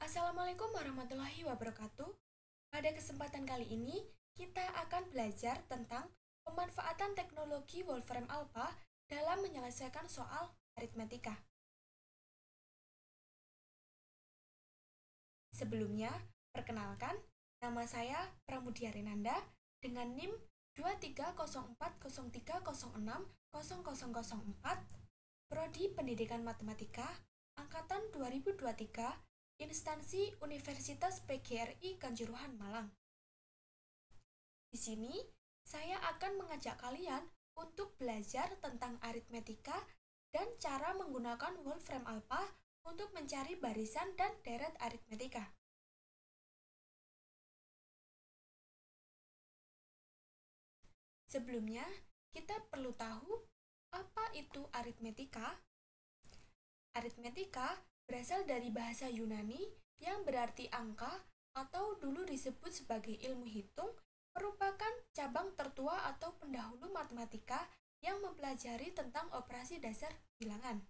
Assalamualaikum warahmatullahi wabarakatuh. Pada kesempatan kali ini, kita akan belajar tentang pemanfaatan teknologi Wolfram Alpha dalam menyelesaikan soal aritmetika. Sebelumnya, perkenalkan, nama saya Pramudia Renanda dengan NIM 230403060004, Prodi Pendidikan Matematika, Angkatan 2023, Instansi Universitas PGRI Kanjuruhan Malang. Di sini, saya akan mengajak kalian untuk belajar tentang aritmetika dan cara menggunakan Wolfram Alpha untuk mencari barisan dan deret aritmetika. Sebelumnya, kita perlu tahu apa itu aritmetika. Aritmetika berasal dari bahasa Yunani yang berarti angka atau dulu disebut sebagai ilmu hitung, merupakan cabang tertua atau pendahulu matematika yang mempelajari tentang operasi dasar bilangan.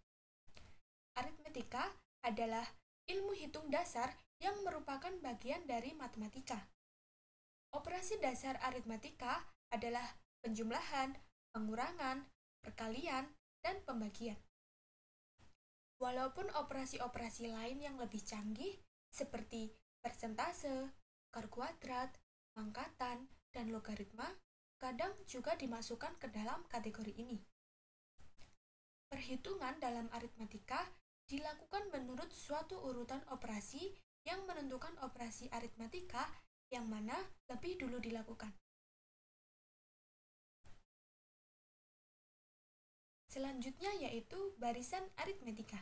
Aritmetika adalah ilmu hitung dasar yang merupakan bagian dari matematika. Operasi dasar aritmetika adalah penjumlahan, pengurangan, perkalian, dan pembagian. Walaupun operasi-operasi lain yang lebih canggih seperti persentase, akar kuadrat, pangkatan, dan logaritma kadang juga dimasukkan ke dalam kategori ini. Perhitungan dalam aritmetika dilakukan menurut suatu urutan operasi yang menentukan operasi aritmetika yang mana lebih dulu dilakukan. Selanjutnya yaitu barisan aritmetika.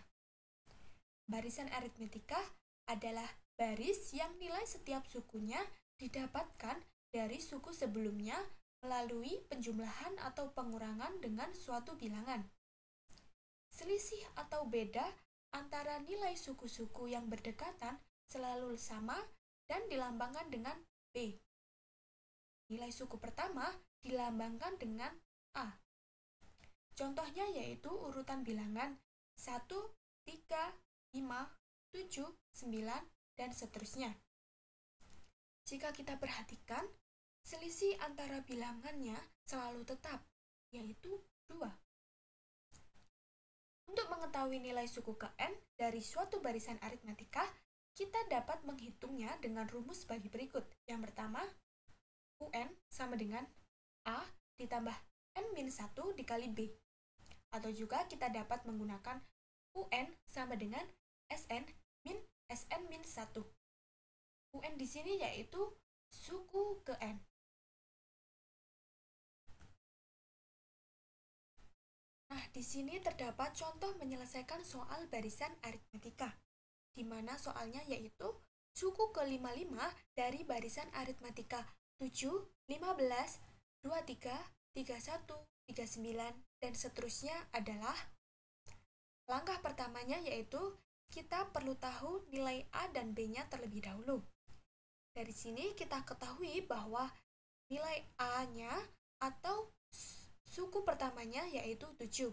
Barisan aritmetika adalah baris yang nilai setiap sukunya didapatkan dari suku sebelumnya melalui penjumlahan atau pengurangan dengan suatu bilangan. Selisih atau beda antara nilai suku-suku yang berdekatan selalu sama dan dilambangkan dengan B. Nilai suku pertama dilambangkan dengan A. Contohnya yaitu urutan bilangan 1, 3, 5, 7, 9, dan seterusnya. Jika kita perhatikan, selisih antara bilangannya selalu tetap, yaitu 2. Untuk mengetahui nilai suku ke n dari suatu barisan aritmetika, kita dapat menghitungnya dengan rumus bagi berikut. Yang pertama, UN sama dengan A ditambah n-1 dikali B. Atau juga kita dapat menggunakan UN sama dengan SN min SN-1. UN di sini yaitu suku ke N. Nah, di sini terdapat contoh menyelesaikan soal barisan aritmetika, di mana soalnya yaitu suku ke-55 dari barisan aritmetika 7, 15, 23, 31, 39, dan seterusnya adalah langkah pertamanya yaitu kita perlu tahu nilai A dan B-nya terlebih dahulu. Dari sini kita ketahui bahwa nilai A-nya atau suku pertamanya yaitu 7.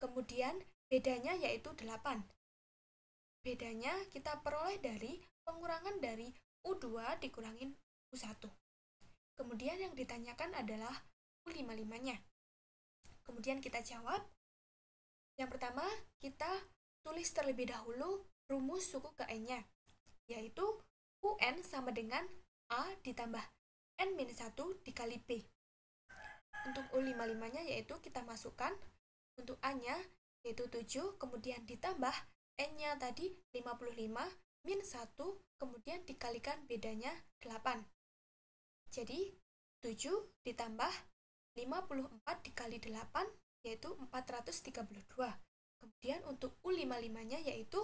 Kemudian bedanya yaitu 8. Bedanya kita peroleh dari pengurangan dari U2 dikurangin U1. Kemudian yang ditanyakan adalah U55-nya. Kemudian kita jawab. Yang pertama, kita tulis terlebih dahulu rumus suku ke n-nya, yaitu UN sama dengan A ditambah n-1 dikali B. Untuk U55-nya yaitu kita masukkan, untuk A-nya yaitu 7, kemudian ditambah n-nya tadi 55, min 1, kemudian dikalikan bedanya 8. Jadi 7 ditambah 54 dikali 8 yaitu 432. Kemudian untuk U55-nya yaitu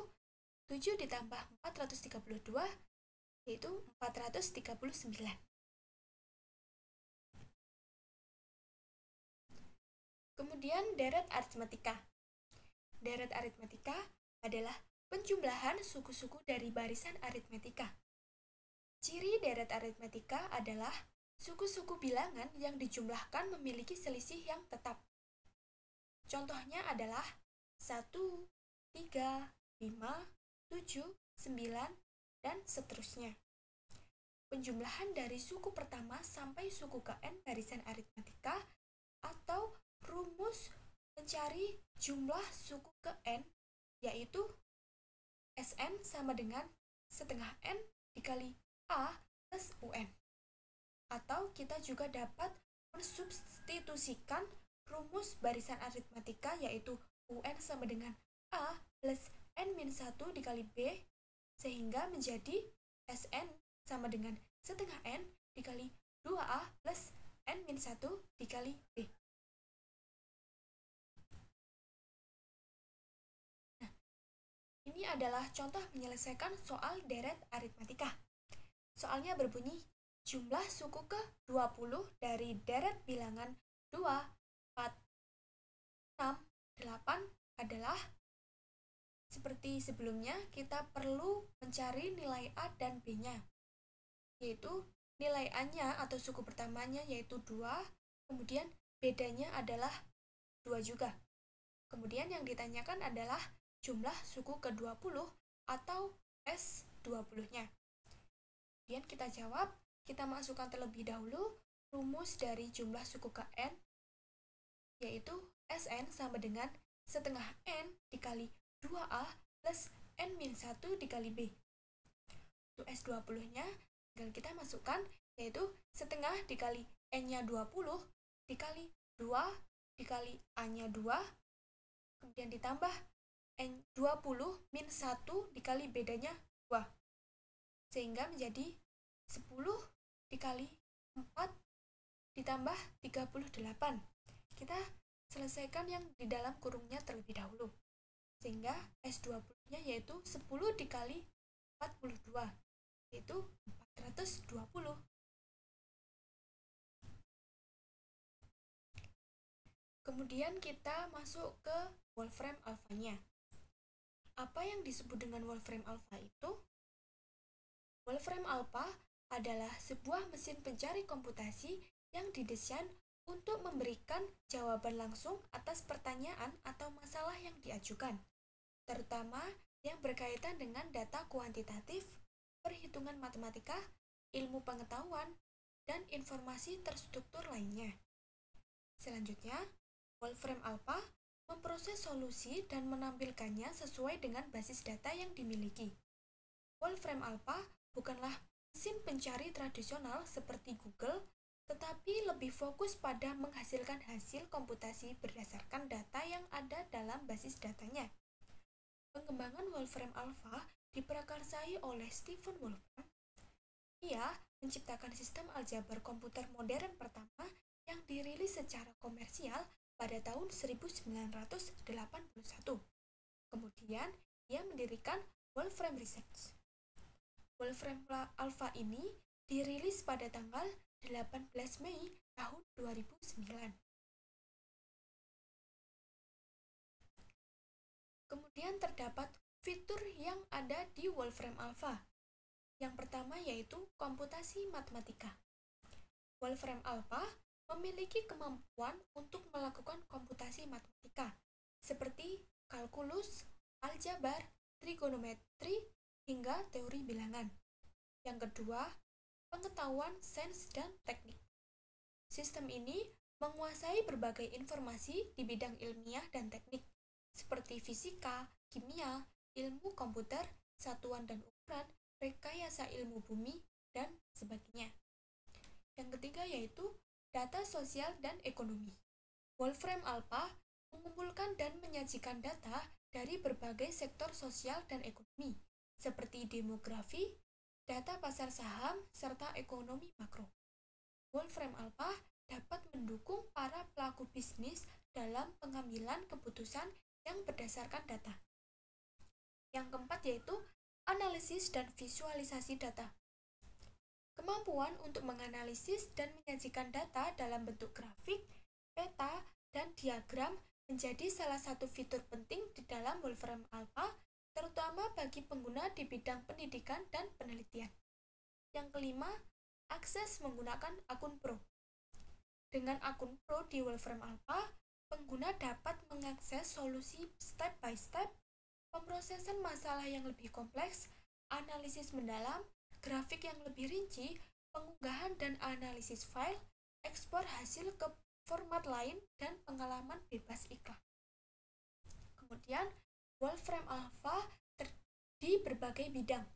7 ditambah 432 yaitu 439. Kemudian deret aritmetika. Deret aritmetika adalah penjumlahan suku-suku dari barisan aritmetika. Ciri deret aritmetika adalah suku-suku bilangan yang dijumlahkan memiliki selisih yang tetap. Contohnya adalah 1, 3, 5, 7, 9, dan seterusnya. Penjumlahan dari suku pertama sampai suku ke n barisan aritmatika atau rumus mencari jumlah suku ke n yaitu Sn sama dengan setengah n dikali A plus UN. Atau kita juga dapat mensubstitusikan rumus barisan aritmatika yaitu UN sama dengan A plus N-1 dikali B sehingga menjadi Sn sama dengan setengah N dikali 2A plus N-1 dikali B. Nah, ini adalah contoh menyelesaikan soal deret aritmatika. Soalnya berbunyi, jumlah suku ke 20 dari deret bilangan 2, 4, 6, 8 adalah seperti sebelumnya kita perlu mencari nilai A dan B-nya. Yaitu nilai A-nya atau suku pertamanya yaitu 2, kemudian bedanya adalah 2 juga. Kemudian yang ditanyakan adalah jumlah suku ke-20 atau S20-nya. Kemudian kita jawab, kita masukkan terlebih dahulu rumus dari jumlah suku ke N, yaitu Sn sama dengan setengah N dikali 2A plus N-1 dikali B. Untuk S20-nya, tinggal kita masukkan, yaitu setengah dikali N-nya 20 dikali 2 dikali A-nya 2, kemudian ditambah N20 min 1 dikali bedanya 2. Sehingga menjadi 10 dikali 4 ditambah 38. Kita selesaikan yang di dalam kurungnya terlebih dahulu. Sehingga S20-nya yaitu 10 dikali 42, yaitu 420. Kemudian kita masuk ke Wolfram alpha-nya. Apa yang disebut dengan Wolfram alpha itu? Wolfram alpha adalah sebuah mesin pencari komputasi yang didesain untuk memberikan jawaban langsung atas pertanyaan atau masalah yang diajukan, terutama yang berkaitan dengan data kuantitatif, perhitungan matematika, ilmu pengetahuan, dan informasi terstruktur lainnya. Selanjutnya, Wolfram alpha memproses solusi dan menampilkannya sesuai dengan basis data yang dimiliki. Wolfram alpha bukanlah mesin pencari tradisional seperti Google, tetapi lebih fokus pada menghasilkan hasil komputasi berdasarkan data yang ada dalam basis datanya. Pengembangan Wolfram alpha diprakarsai oleh Stephen Wolfram. Ia menciptakan sistem aljabar komputer modern pertama yang dirilis secara komersial pada tahun 1981. Kemudian, ia mendirikan Wolfram Research. Wolfram alpha ini dirilis pada tanggal 18 Mei tahun 2009. Kemudian terdapat fitur yang ada di Wolfram alpha. Yang pertama yaitu komputasi matematika. Wolfram alpha memiliki kemampuan untuk melakukan komputasi matematika seperti kalkulus, aljabar, trigonometri, hingga teori bilangan. Yang kedua, pengetahuan sains dan teknik. Sistem ini menguasai berbagai informasi di bidang ilmiah dan teknik, seperti fisika, kimia, ilmu komputer, satuan dan ukuran, rekayasa ilmu bumi, dan sebagainya. Yang ketiga yaitu data sosial dan ekonomi. Wolfram alpha mengumpulkan dan menyajikan data dari berbagai sektor sosial dan ekonomi, seperti demografi, data pasar saham, serta ekonomi makro. Wolfram alpha dapat mendukung para pelaku bisnis dalam pengambilan keputusan yang berdasarkan data. Yang keempat yaitu analisis dan visualisasi data. Kemampuan untuk menganalisis dan menyajikan data dalam bentuk grafik, peta, dan diagram menjadi salah satu fitur penting di dalam Wolfram alpha, terutama bagi pengguna di bidang pendidikan dan penelitian. Yang kelima, akses menggunakan akun Pro. Dengan akun Pro di Wolfram alpha, pengguna dapat mengakses solusi step by step, pemrosesan masalah yang lebih kompleks, analisis mendalam, grafik yang lebih rinci, pengunggahan dan analisis file, ekspor hasil ke format lain, dan pengalaman bebas iklan. Kemudian, Wolfram Alpha di berbagai bidang.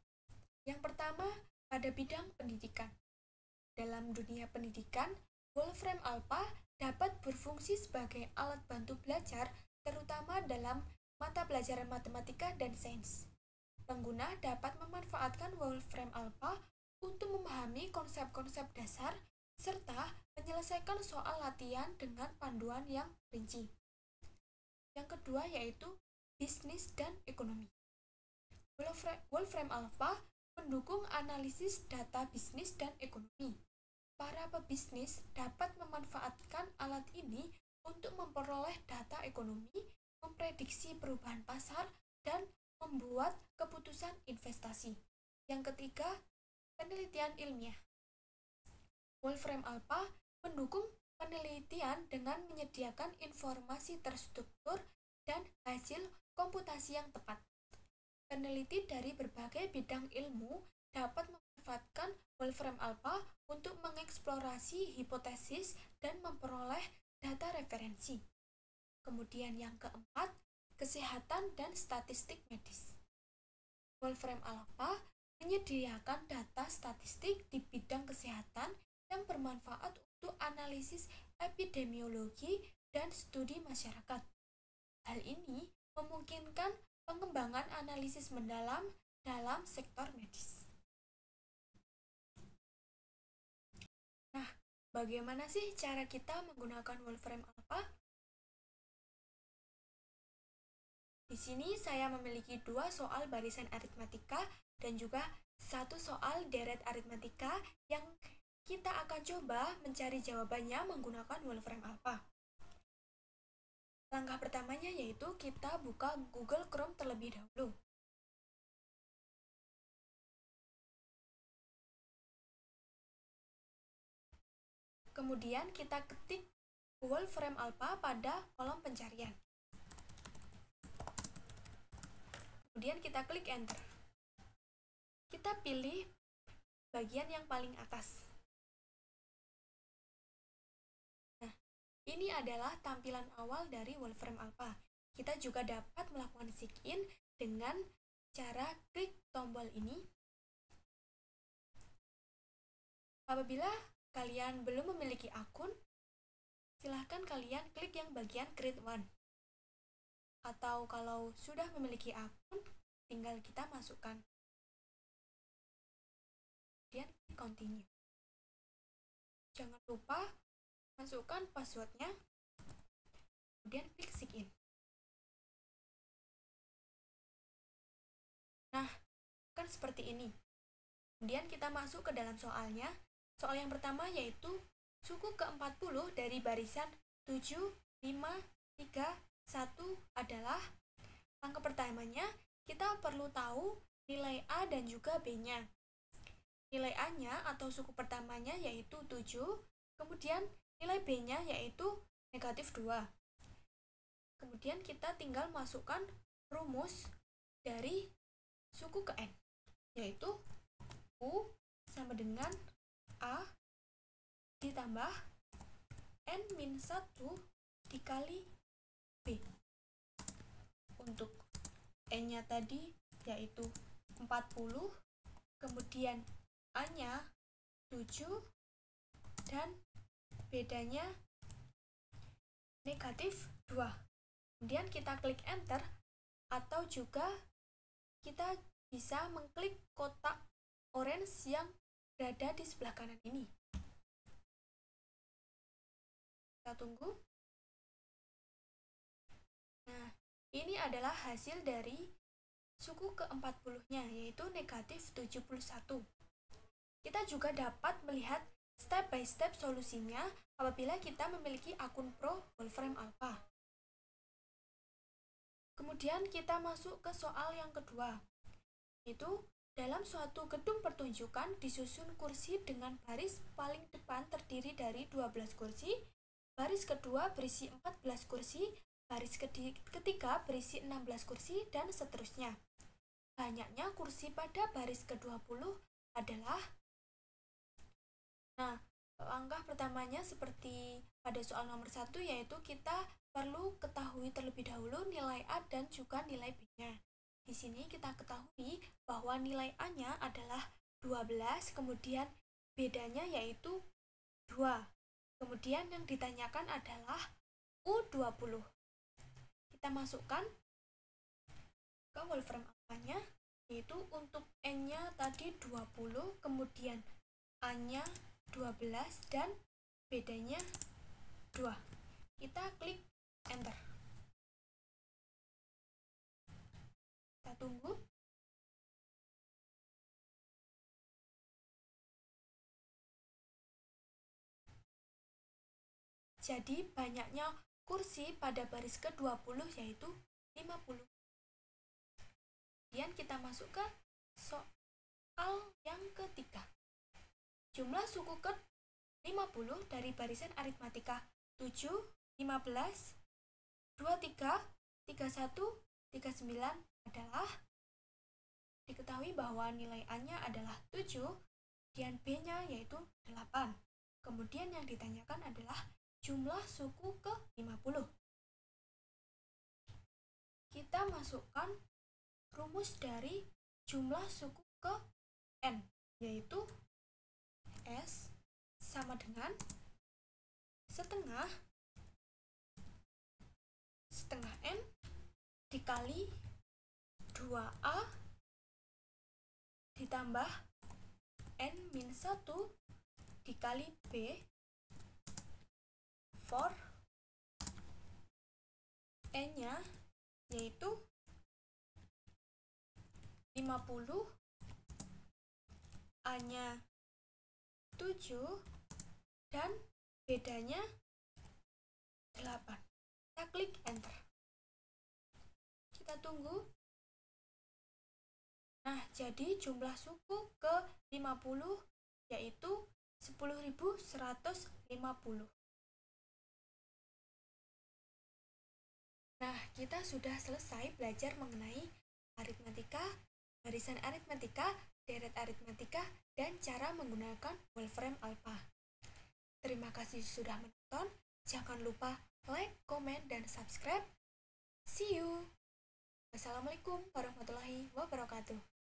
Yang pertama, pada bidang pendidikan. Dalam dunia pendidikan, Wolfram Alpha dapat berfungsi sebagai alat bantu belajar, terutama dalam mata pelajaran matematika dan sains. Pengguna dapat memanfaatkan Wolfram Alpha untuk memahami konsep-konsep dasar serta menyelesaikan soal latihan dengan panduan yang rinci. Yang kedua yaitu bisnis dan ekonomi. Wolfram Alpha mendukung analisis data bisnis dan ekonomi. Para pebisnis dapat memanfaatkan alat ini untuk memperoleh data ekonomi, memprediksi perubahan pasar, dan membuat keputusan investasi. Yang ketiga, penelitian ilmiah. Wolfram Alpha mendukung penelitian dengan menyediakan informasi terstruktur dan hasil komputasi yang tepat. Peneliti dari berbagai bidang ilmu dapat memanfaatkan Wolfram Alpha untuk mengeksplorasi hipotesis dan memperoleh data referensi. Kemudian yang keempat, kesehatan dan statistik medis. Wolfram Alpha menyediakan data statistik di bidang kesehatan yang bermanfaat untuk analisis epidemiologi dan studi masyarakat. Hal ini memungkinkan pengembangan analisis mendalam dalam sektor medis. Nah, bagaimana sih cara kita menggunakan Wolfram Alpha? Di sini saya memiliki 2 soal barisan aritmatika dan juga 1 soal deret aritmatika yang kita akan coba mencari jawabannya menggunakan Wolfram Alpha. Langkah pertamanya yaitu kita buka Google Chrome terlebih dahulu. Kemudian kita ketik Wolfram Alpha pada kolom pencarian. Kemudian kita klik enter. Kita pilih bagian yang paling atas. Nah, ini adalah tampilan awal dari Wolfram Alpha. Kita juga dapat melakukan sign-in dengan cara klik tombol ini. Apabila kalian belum memiliki akun, silahkan kalian klik yang bagian create one. Atau kalau sudah memiliki akun, tinggal kita masukkan. Kemudian continue. Jangan lupa masukkan passwordnya, kemudian klik sign in. Nah, kan seperti ini. Kemudian kita masuk ke dalam soalnya. Soal yang pertama yaitu suku ke-40 dari barisan 7, 5, 3, 1 adalah, langkah pertamanya kita perlu tahu nilai A dan juga B-nya. Nilai A-nya atau suku pertamanya yaitu 7, kemudian nilai B-nya yaitu negatif 2. Kemudian kita tinggal masukkan rumus dari suku ke N, yaitu U sama dengan A ditambah N-1 dikali B. Untuk N-nya tadi yaitu 40, kemudian A-nya 7, dan bedanya negatif 2. Kemudian kita klik enter, atau juga kita bisa mengklik kotak orange yang berada di sebelah kanan ini. Kita tunggu. Nah, ini adalah hasil dari suku ke-40-nya, yaitu negatif 71. Kita juga dapat melihat step by step solusinya apabila kita memiliki akun pro Wolfram Alpha. Kemudian kita masuk ke soal yang kedua, yaitu dalam suatu gedung pertunjukan disusun kursi dengan baris paling depan terdiri dari 12 kursi, baris kedua berisi 14 kursi, baris ketiga berisi 16 kursi, dan seterusnya. banyaknya kursi pada baris ke-20 adalah, nah, langkah pertamanya seperti pada soal nomor 1, yaitu kita perlu ketahui terlebih dahulu nilai A dan juga nilai B-nya. Di sini kita ketahui bahwa nilai A-nya adalah 12, kemudian bedanya yaitu 2. Kemudian yang ditanyakan adalah U20. Kita masukkan ke Wolfram alpha-nya, yaitu untuk N-nya tadi 20, kemudian A-nya 12 dan bedanya 2. Kita klik enter. Kita tunggu. Jadi banyaknya kursi pada baris ke-20 yaitu 50. Kemudian kita masuk ke soal yang ketiga. Jumlah suku ke-50 dari barisan aritmatika 7, 15, 23, 31, 39 adalah, diketahui bahwa nilai A-nya adalah 7 dan B-nya yaitu 8. Kemudian yang ditanyakan adalah jumlah suku ke-50. Kita masukkan rumus dari jumlah suku ke N, yaitu S sama dengan setengah N dikali 2A ditambah N-1 dikali B for N-nya yaitu 50, A-nya 7, dan bedanya 8. Kita klik enter. Kita tunggu. Nah, jadi jumlah suku ke-50 yaitu 10.150. Nah, kita sudah selesai belajar mengenai aritmatika, barisan aritmatika, deret aritmatika, dan cara menggunakan Wolfram alpha. Terima kasih sudah menonton. Jangan lupa like, komen, dan subscribe. See you. Wassalamualaikum warahmatullahi wabarakatuh.